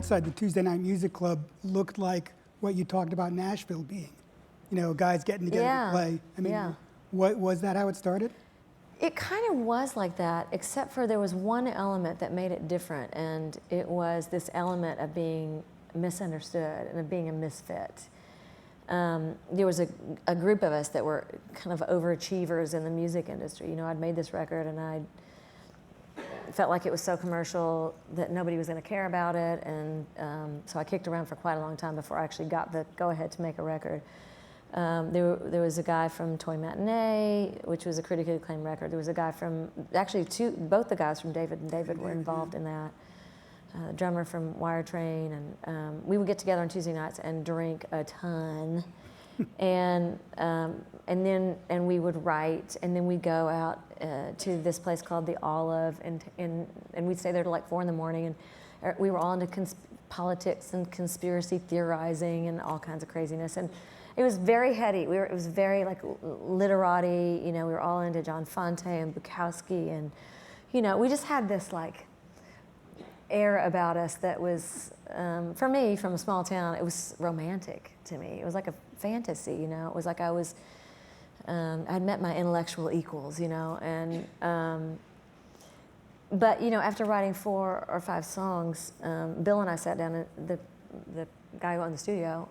outside, the Tuesday Night Music Club looked like what you talked about Nashville being. You know, guys getting together to play. I mean, what was that how it started? It kind of was like that, except for there was one element that made it different, and it was this element of being misunderstood and of being a misfit. There was a group of us that were kind of overachievers in the music industry. You know, I'd made this record and I felt like it was so commercial that nobody was going to care about it, and so I kicked around for quite a long time before I actually got the go-ahead to make a record. There was a guy from Toy Matinee, which was a critically acclaimed record. There was a guy from, actually both the guys from David and David were involved in that. The drummer from Wire Train, and we would get together on Tuesday nights and drink a ton, and we would write, and then we'd go out to this place called the Olive, and we'd stay there till like 4 in the morning, and we were all into politics and conspiracy theorizing and all kinds of craziness, and it was very heady. It was very like literati, you know. We were all into John Fonte and Bukowski, and you know, we just had this like air about us that was, for me, from a small town, it was romantic to me. It was like a fantasy, you know. It was like I'd met my intellectual equals, you know, and but you know, after writing 4 or 5 songs, Bill and I sat down, and the guy who owned the studio,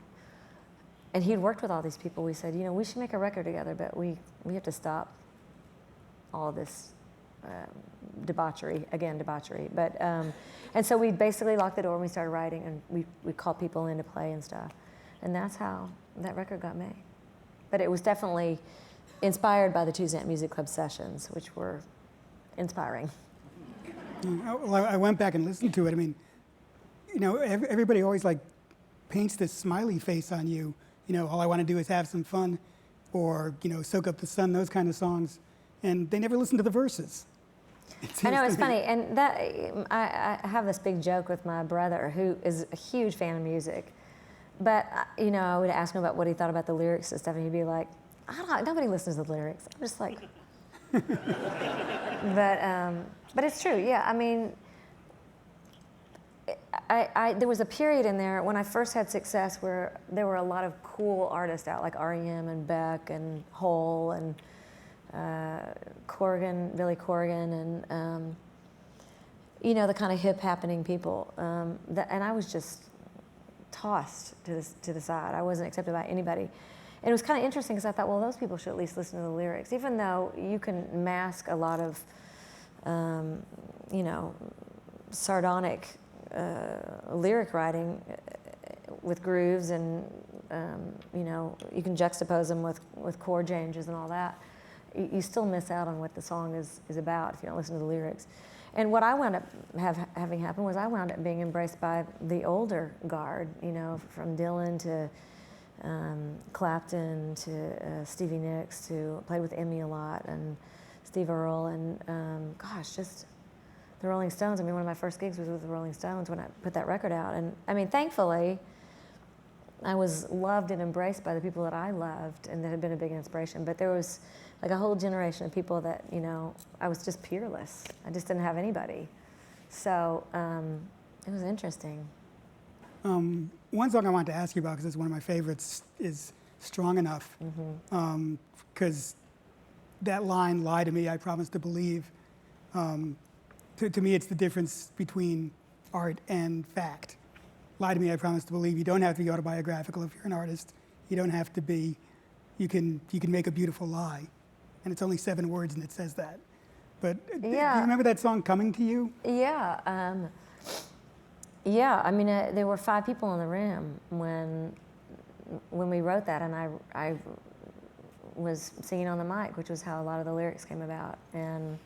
and he'd worked with all these people. We said, you know, we should make a record together, but we have to stop all of this debauchery. But and so we basically locked the door and we started writing, and we called people in to play and stuff, and that's how that record got made. But it was definitely inspired by the Tuesday Night Music Club sessions, which were inspiring. Well, I went back and listened to it. I mean, you know, everybody always like paints this smiley face on you. You know, all I want to do is have some fun, or you know, soak up the sun. Those kind of songs, and they never listen to the verses. I know, it's funny, and that I have this big joke with my brother, who is a huge fan of music. But you know, I would ask him about what he thought about the lyrics and stuff, and he'd be like, "Nobody listens to the lyrics." I'm just like, but it's true. Yeah, I mean, there was a period in there when I first had success where there were a lot of cool artists out, like R.E.M. and Beck and Hole and Billy Corgan, and you know, the kind of hip happening people. And I was just tossed to the side. I wasn't accepted by anybody. And it was kind of interesting because I thought, well, those people should at least listen to the lyrics, even though you can mask a lot of, you know, sardonic lyric writing with grooves, and you know, you can juxtapose them with chord changes and all that. You still miss out on what the song is about if you don't listen to the lyrics. And what I wound up having happen was I wound up being embraced by the older guard, you know, from Dylan to Clapton to Stevie Nicks, to played with Emmy a lot, and Steve Earle, and gosh, just the Rolling Stones. I mean, one of my first gigs was with the Rolling Stones when I put that record out. And I mean, thankfully, I was loved and embraced by the people that I loved and that had been a big inspiration. But there was like a whole generation of people that, you know, I was just peerless. I just didn't have anybody. So it was interesting. One song I wanted to ask you about, because it's one of my favorites, is Strong Enough. Because that line, lie to me, I promise to believe, to me it's the difference between art and fact. Lie to me, I promise to believe. You don't have to be autobiographical if you're an artist. You don't have to be, you can make a beautiful lie. And it's only 7 words and it says that. But do you remember that song coming to you? Yeah. Yeah, I mean, there were 5 people in the room when we wrote that, and I was singing on the mic, which was how a lot of the lyrics came about. And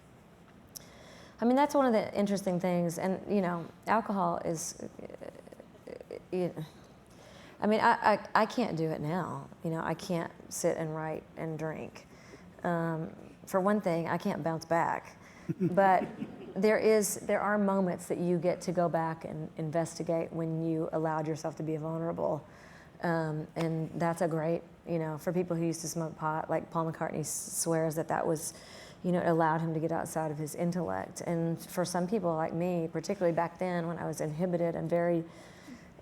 I mean, that's one of the interesting things. And you know, alcohol is, I mean, I can't do it now. You know, I can't sit and write and drink. For one thing, I can't bounce back. But there are moments that you get to go back and investigate when you allowed yourself to be vulnerable. And that's a great, you know, for people who used to smoke pot, like Paul McCartney swears that was, you know, it allowed him to get outside of his intellect. And for some people like me, particularly back then when I was inhibited and very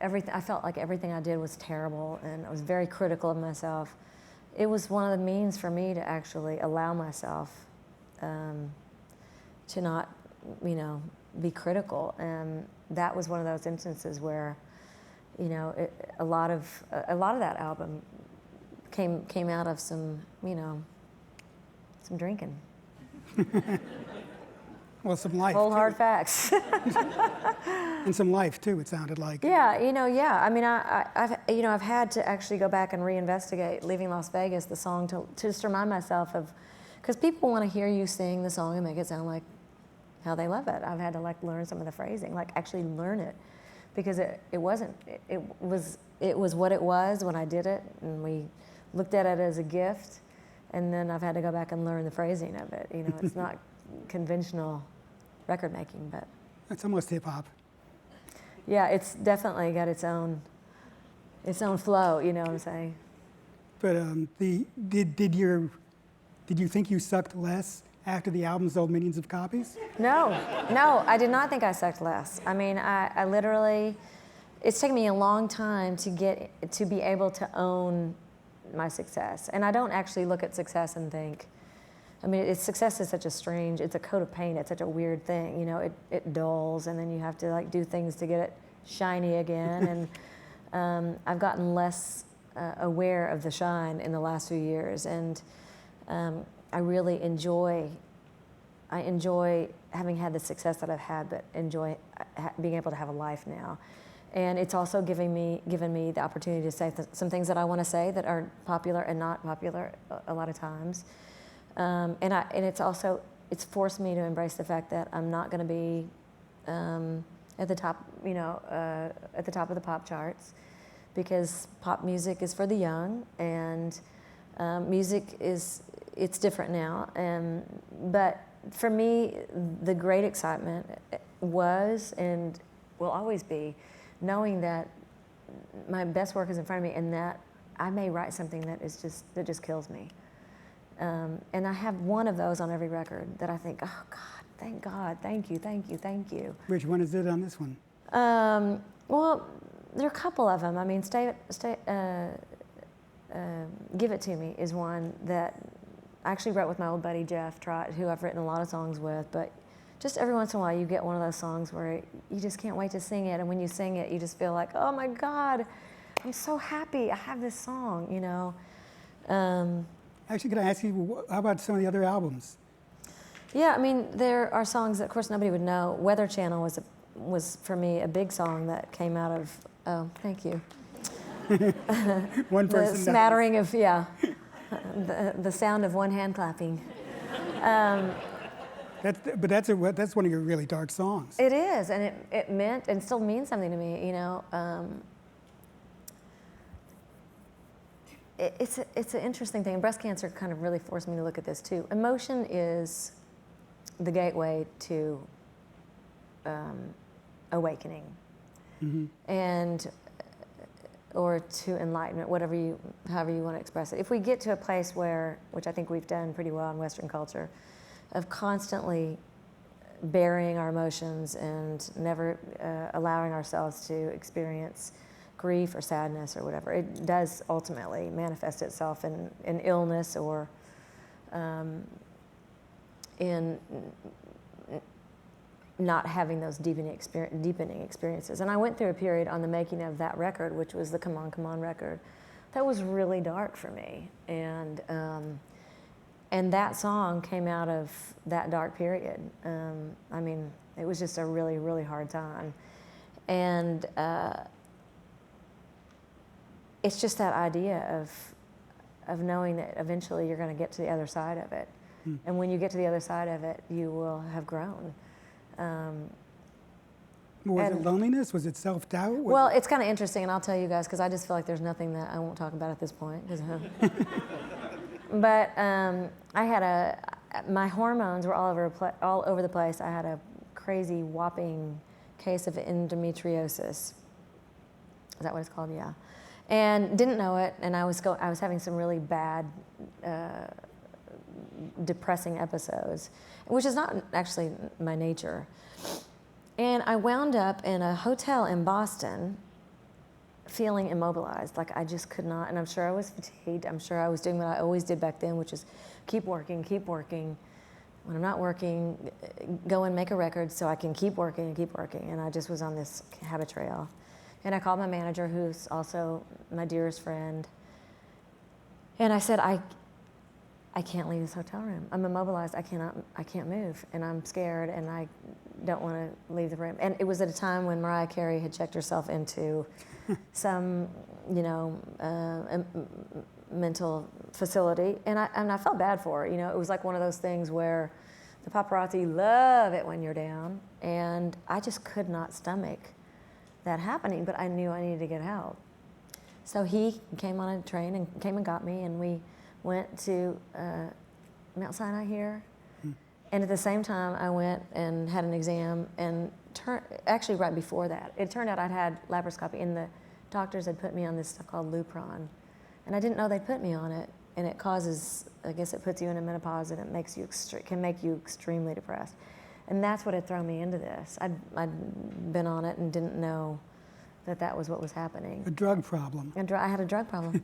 I felt like everything I did was terrible, and I was very critical of myself. It was one of the means for me to actually allow myself to not, be critical. And that was one of those instances where, a lot of that album came out of some drinking. Well, some life. Cold too. hard facts. And some life too, it sounded like. Yeah, I mean, I've had to actually go back and reinvestigate Leaving Las Vegas, the song, to just remind myself of, because people want to hear you sing the song and make it sound like how they love it. I've had to learn some of the phrasing, actually learn it, because it was what it was when I did it, and we looked at it as a gift, and then I've had to go back and learn the phrasing of it. It's not conventional record making, but It's almost hip hop. yeah, it's definitely got its own flow. You know what I'm saying? But did you think you sucked less after the album sold millions of copies? No, I did not think I sucked less. I mean, I literally, it's taken me a long time to be able to own my success. And I don't actually look at success and think, success is such it's a coat of paint. It's such a weird thing. It dulls, and then you have to do things to get it shiny again. And I've gotten less aware of the shine in the last few years. And I really enjoy having had the success that I've had, but enjoy being able to have a life now. And it's also given me the opportunity to say some things that I want to say that are popular and not popular a lot of times. And it's forced me to embrace the fact that I'm not going to be at the top, at the top of the pop charts, because pop music is for the young, and music it's different now. But for me, the great excitement was and will always be knowing that my best work is in front of me, and that I may write something that just kills me. And I have one of those on every record that I think, oh God, thank you. Which one is it on this one? Well, there are a couple of them. I mean, Give It To Me is one that I actually wrote with my old buddy Jeff Trott, who I've written a lot of songs with, but just every once in a while you get one of those songs where you just can't wait to sing it, and when you sing it, you just feel like, oh my God, I'm so happy I have this song, Actually, can I ask you, how about some of the other albums? Yeah, I mean, there are songs that, of course, nobody would know. Weather Channel was for me a big song that came out of, oh, thank you. One person. The smattering of, yeah, the sound of one hand clapping. That's one of your really dark songs. It is, and it meant and still means something to me, It's an interesting thing. Breast cancer kind of really forced me to look at this too. Emotion is the gateway to awakening, and or to enlightenment, however you want to express it. If we get to a place where, which I think we've done pretty well in Western culture, of constantly burying our emotions and never allowing ourselves to experience grief or sadness or whatever, it does ultimately manifest itself in illness or in not having those deepening experiences. And I went through a period on the making of that record, which was the Come On, Come On record, that was really dark for me. And that song came out of that dark period. It was just a really, really hard time. And it's just that idea of knowing that eventually you're going to get to the other side of it. And when you get to the other side of it, you will have grown. Was it loneliness? Was it self-doubt? Well, it's kind of interesting, and I'll tell you guys, because I just feel like there's nothing that I won't talk about at this point. But I had my hormones were all over the place. I had a crazy whopping case of endometriosis. Is that what it's called? Yeah. And didn't know it, and I was having some really bad, depressing episodes, which is not actually my nature. And I wound up in a hotel in Boston feeling immobilized, like I just could not, and I'm sure I was fatigued. I'm sure I was doing what I always did back then, which is keep working, keep working. When I'm not working, go and make a record so I can keep working and keep working. And I just was on this habit trail. And I called my manager, who's also my dearest friend, and I said, I can't leave this hotel room. I'm immobilized. I can't move, and I'm scared, and I don't want to leave the room. And it was at a time when Mariah Carey had checked herself into some, mental facility, and I felt bad for her. It was like one of those things where the paparazzi love it when you're down, and I just could not stomach that happening, but I knew I needed to get help. So he came on a train and came and got me, and we went to Mount Sinai here. And at the same time, I went and had an exam, and actually right before that, it turned out I'd had laparoscopy, and the doctors had put me on this stuff called Lupron. And I didn't know they'd put me on it, and it causes, I guess it puts you in a menopause, and it makes you can make you extremely depressed. And that's what had thrown me into this. I'd been on it and didn't know that was what was happening. A drug problem. I had a drug problem.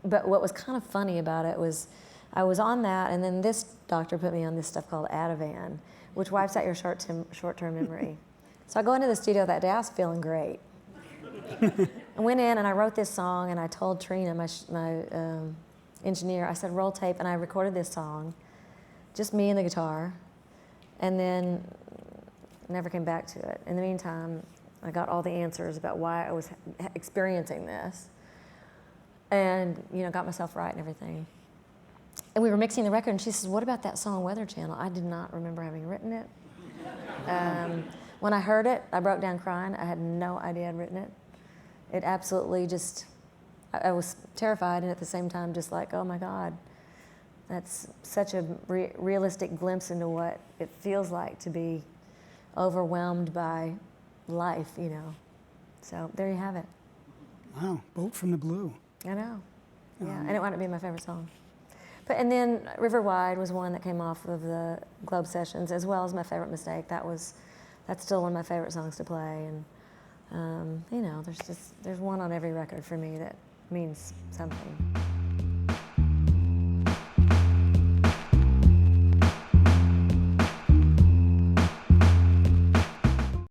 But what was kind of funny about it was I was on that, and then this doctor put me on this stuff called Ativan, which wipes out your short-term memory. So I go into the studio that day, I was feeling great. I went in and I wrote this song, and I told Trina, my engineer, I said, roll tape, and I recorded this song, just me and the guitar, and then never came back to it. In the meantime, I got all the answers about why I was experiencing this, and got myself right and everything. And we were mixing the record, and she says, what about that song Weather Channel? I did not remember having written it. When I heard it, I broke down crying. I had no idea I'd written it. It absolutely just, I was terrified, and at the same time just like, oh my God, that's such a realistic glimpse into what it feels like to be overwhelmed by life, So there you have it. Wow, Bolt from the Blue. I know. Yeah, and it wound up being my favorite song. And then River Wide was one that came off of the Globe sessions, as well as My Favorite Mistake. That's still one of my favorite songs to play. And there's one on every record for me that means something.